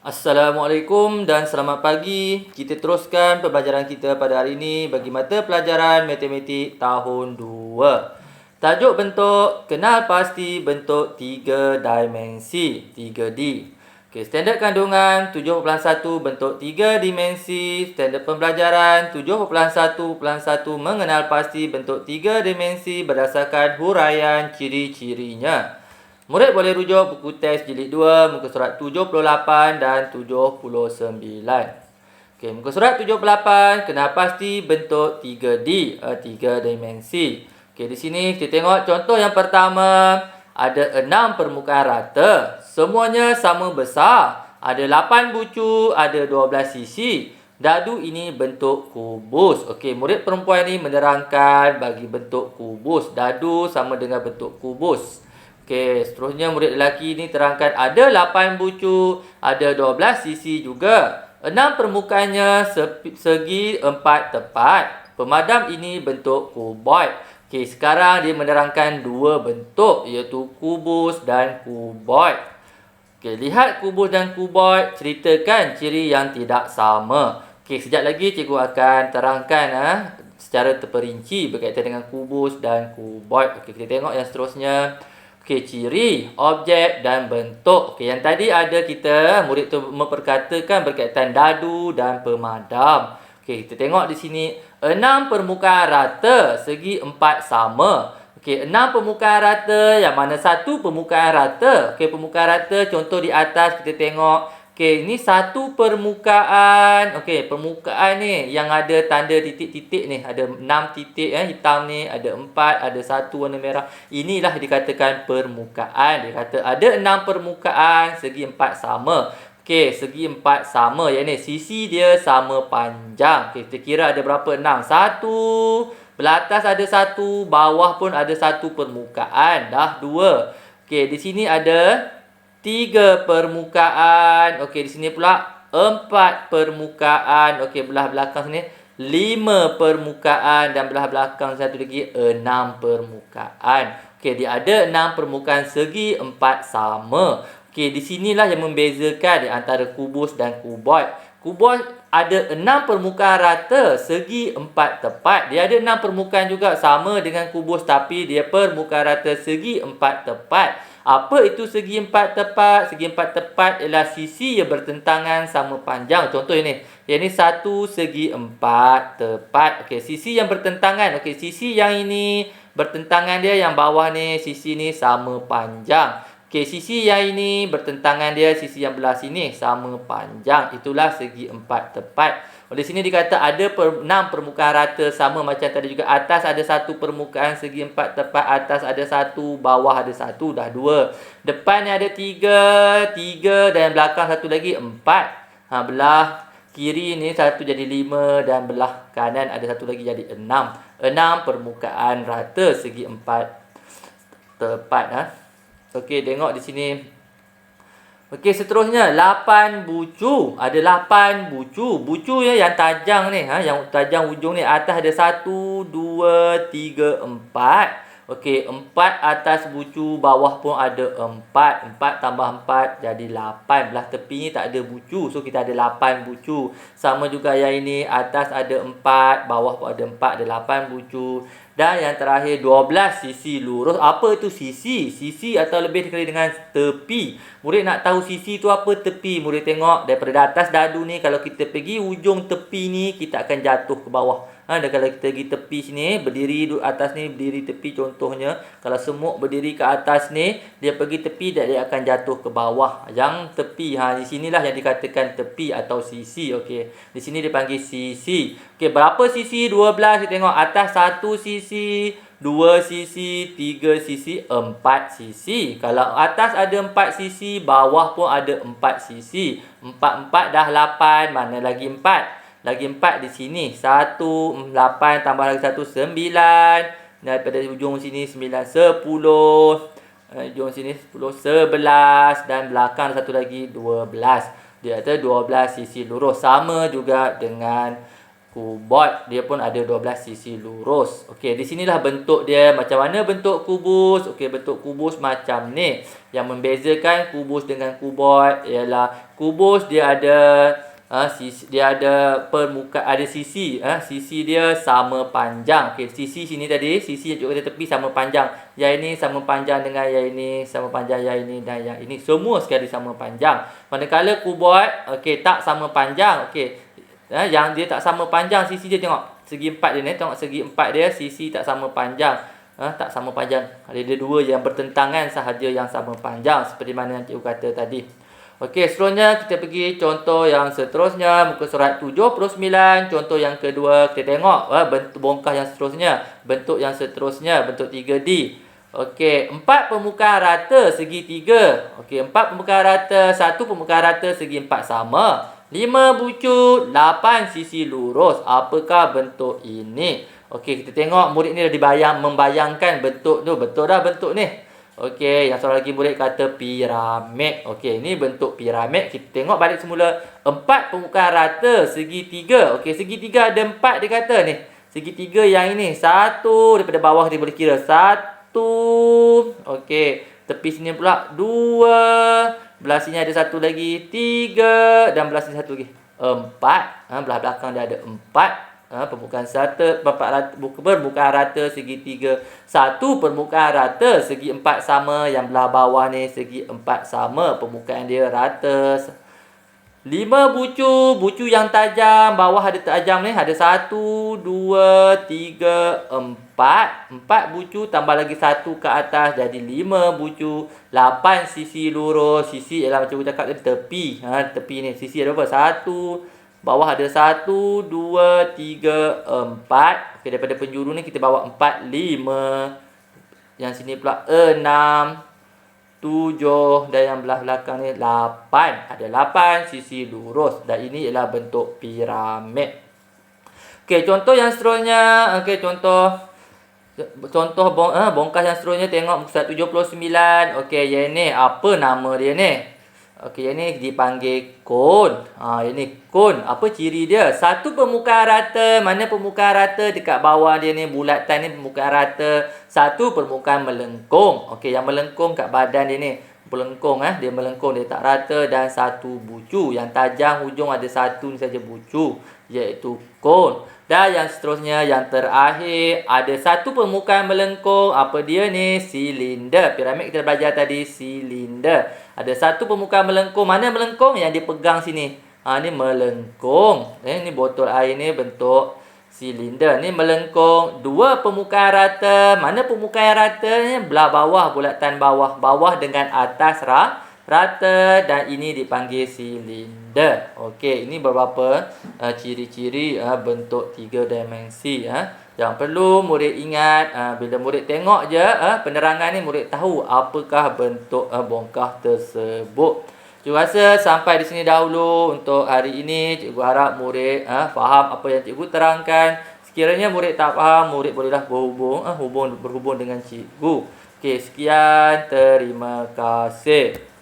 Assalamualaikum dan selamat pagi. Kita teruskan pembelajaran kita pada hari ini bagi mata pelajaran Matematik tahun 2. Tajuk bentuk, kenal pasti bentuk 3 dimensi, 3D. Okey, standard kandungan 7.1 bentuk 3 dimensi, standard pembelajaran 7.1.1 mengenal pasti bentuk 3 dimensi berdasarkan huraian ciri-cirinya. Murid boleh rujuk buku teks jilid 2, muka surat 78 dan 79. Okey, muka surat 78, kenal pasti bentuk 3D, 3 dimensi. Okey, di sini kita tengok contoh yang pertama, ada 6 permukaan rata, semuanya sama besar. Ada 8 bucu, ada 12 sisi. Dadu ini bentuk kubus. Okey, murid perempuan ini menerangkan bagi bentuk kubus. Dadu sama dengan bentuk kubus. Okey, seterusnya murid lelaki ni terangkan ada 8 bucu, ada 12 sisi juga. 6 permukaannya segi 4 tepat. Pemadam ini bentuk kuboid. Okey, sekarang dia menerangkan dua bentuk iaitu kubus dan kuboid. Okey, lihat kubus dan kuboid, ceritakan ciri yang tidak sama. Okey, sekejap lagi cikgu akan terangkan secara terperinci berkaitan dengan kubus dan kuboid. Okey, kita tengok yang seterusnya. Okey, ciri, objek dan bentuk. Okey, yang tadi ada kita, murid tu memperkatakan berkaitan dadu dan pemadam. Okey, kita tengok di sini 6 permukaan rata, segi 4 sama. Okey, 6 permukaan rata, yang mana satu permukaan rata. Okey, permukaan rata contoh di atas kita tengok. Okey, ini satu permukaan. Okey, permukaan ni yang ada tanda titik-titik ni. Ada 6 titik hitam ni. Ada 4, ada 1 warna merah. Inilah dikatakan permukaan. Dia kata ada 6 permukaan, segi 4 sama. Okey, segi 4 sama. Yang ni, sisi dia sama panjang. Okey, kita kira ada berapa? 6. 1. Belah atas ada 1. Bawah pun ada 1 permukaan. Dah 2. Okey, di sini ada 3 permukaan. Okey, di sini pula 4 permukaan. Okey, belah belakang sini 5 permukaan dan belah belakang satu lagi 6 permukaan. Okey, dia ada 6 permukaan segi 4 sama. Okey, di sinilah yang membezakan di antara kubus dan kuboid. Kubus ada 6 permukaan rata, segi 4 tepat. Dia ada 6 permukaan juga sama dengan kubus tapi dia permukaan rata segi 4 tepat. Apa itu segi 4 tepat? Segi 4 tepat ialah sisi yang bertentangan sama panjang. Contoh ini. Yang ini 1 segi 4 tepat. Okey, sisi yang bertentangan. Okey, sisi yang ini bertentangan dia yang bawah ni, sisi ni sama panjang. Okey, sisi yang ini bertentangan dia, sisi yang belah sini sama panjang. Itulah segi 4 tepat. Oleh sini dikata ada 6 permukaan rata sama macam tadi juga. Atas ada 1 permukaan segi 4 tepat. Atas ada 1, bawah ada 1. Dah 2. Depan ni ada 3 dan belakang satu lagi 4. Belah kiri ni 1 jadi 5 dan belah kanan ada 1 lagi jadi 6. 6 permukaan rata segi 4 tepat. Okey, tengok di sini. Okey, seterusnya 8 bucu. Ada 8 bucu. Bucu yang tajam ni, yang tajam ujung ni atas ada 1 2 3 4. Okey, 4 atas bucu, bawah pun ada 4. 4 tambah 4 jadi 8. Belah tepi ni tak ada bucu. So kita ada 8 bucu. Sama juga yang ini, atas ada 4, bawah pun ada 4, ada 8 bucu. Dan yang terakhir 12 sisi lurus. Apa itu sisi? Sisi atau lebih dikenali dengan tepi. Murid nak tahu sisi itu apa? Tepi. Murid tengok daripada atas dadu ni, kalau kita pergi ujung tepi ni, kita akan jatuh ke bawah. Dan kalau kita pergi tepi sini, berdiri duduk atas ni, berdiri tepi contohnya. Kalau semut berdiri ke atas ni, dia pergi tepi dan dia akan jatuh ke bawah. Yang tepi, di sinilah yang dikatakan tepi atau sisi. Okey, di sini dipanggil sisi. Okey, berapa sisi? 12. Kita tengok atas 1 sisi, 2 sisi, 3 sisi, 4 sisi. Kalau atas ada 4 sisi, bawah pun ada 4 sisi. 4 dah 8, mana lagi 4? Lagi 4 di sini. 1, 8 tambah lagi 1, 9. Daripada ujung sini 9, 10. Ujung sini 10, 11. Dan belakang satu lagi 12. Dia ada 12 sisi lurus. Sama juga dengan kuboid. Dia pun ada 12 sisi lurus. Okey, di sinilah bentuk dia. Macam mana bentuk kubus? Okey, bentuk kubus macam ni. Yang membezakan kubus dengan kuboid ialah kubus dia ada dia ada sisi, sisi dia sama panjang. Okey, sisi sini tadi, sisi yang cikgu kata tepi sama panjang. Yang ini sama panjang dengan yang ini, sama panjang yang ini dan yang ini. Semua sekali sama panjang. Manakala kuboid, okey, tak sama panjang. Okey, yang dia tak sama panjang sisi dia, tengok segi empat dia ni, tengok segi empat dia sisi tak sama panjang. Tak sama panjang. Ada dua yang bertentangan sahaja yang sama panjang, seperti mana yang cikgu kata tadi. Okey, seterusnya kita pergi contoh yang seterusnya, muka surat 79. Contoh yang kedua, kita tengok bentuk bongkah yang seterusnya. Bentuk yang seterusnya, bentuk 3D. Okey, 4 permukaan rata segi 3. Okey, 4 permukaan rata, 1 permukaan rata segi 4 sama. 5 bucu, 8 sisi lurus. Apakah bentuk ini? Okey, kita tengok murid ni dah membayangkan bentuk tu. Betul dah bentuk ni. Okey, yang seorang lagi murid kata piramid. Okey, ini bentuk piramid. Kita tengok balik semula. 4 permukaan rata segi 3. Okey, segi 3 ada 4 dia kata ni. Segi 3 yang ini. 1 daripada bawah dia boleh kira. 1. Okey, tepi sini pula 2. Belah sini ada 1 lagi. 3. Dan belah sini 1 lagi. 4. Belah belakang dia ada 4. Permukaan permukaan rata segi 3. 1 permukaan rata segi 4 sama. Yang belah bawah ni segi 4 sama. Permukaan dia rata. 5 bucu yang tajam. Bawah ada tajam ni. Ada 1, 2, 3, 4. 4 bucu tambah lagi 1 ke atas. Jadi 5 bucu. 8 sisi lurus. Sisi ialah macam kita cakap tadi, tepi. Tepi ni. Sisi ada berapa? 1. Bawah ada 1, 2, 3, 4. Okey, daripada penjuru ni kita bawa 4, 5. Yang sini pula 6, 7. Dan yang belah belakang ni 8. Ada 8 sisi lurus. Dan ini ialah bentuk piramid. Okey, contoh yang seterusnya. Okey, contoh bongkah yang seterusnya. Tengok muka surat 79. Okey, yang ni apa nama dia ni? Okey, yang ni dipanggil kon. Yang ni kon. Apa ciri dia? 1 permukaan rata. Mana permukaan rata? Dekat bawah dia ni, bulatan ni permukaan rata. 1 permukaan melengkung. Okey, yang melengkung kat badan dia ni. Melengkung, dia melengkung, dia tak rata. Dan 1 bucu. Yang tajam hujung ada 1 ni saja bucu, iaitu kon. Dan yang seterusnya, yang terakhir, ada 1 permukaan melengkung. Apa dia ni? Silinder. Piramid kita belajar tadi, silinder. Ada 1 permukaan melengkung. Mana melengkung? Yang dipegang sini. Ni melengkung. Ni botol air ni bentuk silinder. Ni melengkung. 2 permukaan rata. Mana permukaan rata ni? Belah bawah, bulatan bawah. Bawah dengan atas rata, dan ini dipanggil silinder. Okey, ini beberapa ciri-ciri bentuk 3 dimensi. Yang perlu murid ingat, bila murid tengok je penerangan ni, murid tahu apakah bentuk bongkah tersebut. Cikgu rasa sampai di sini dahulu untuk hari ini. Cikgu harap murid faham apa yang cikgu terangkan. Sekiranya murid tak faham, murid bolehlah berhubung dengan cikgu. Okey, sekian, terima kasih.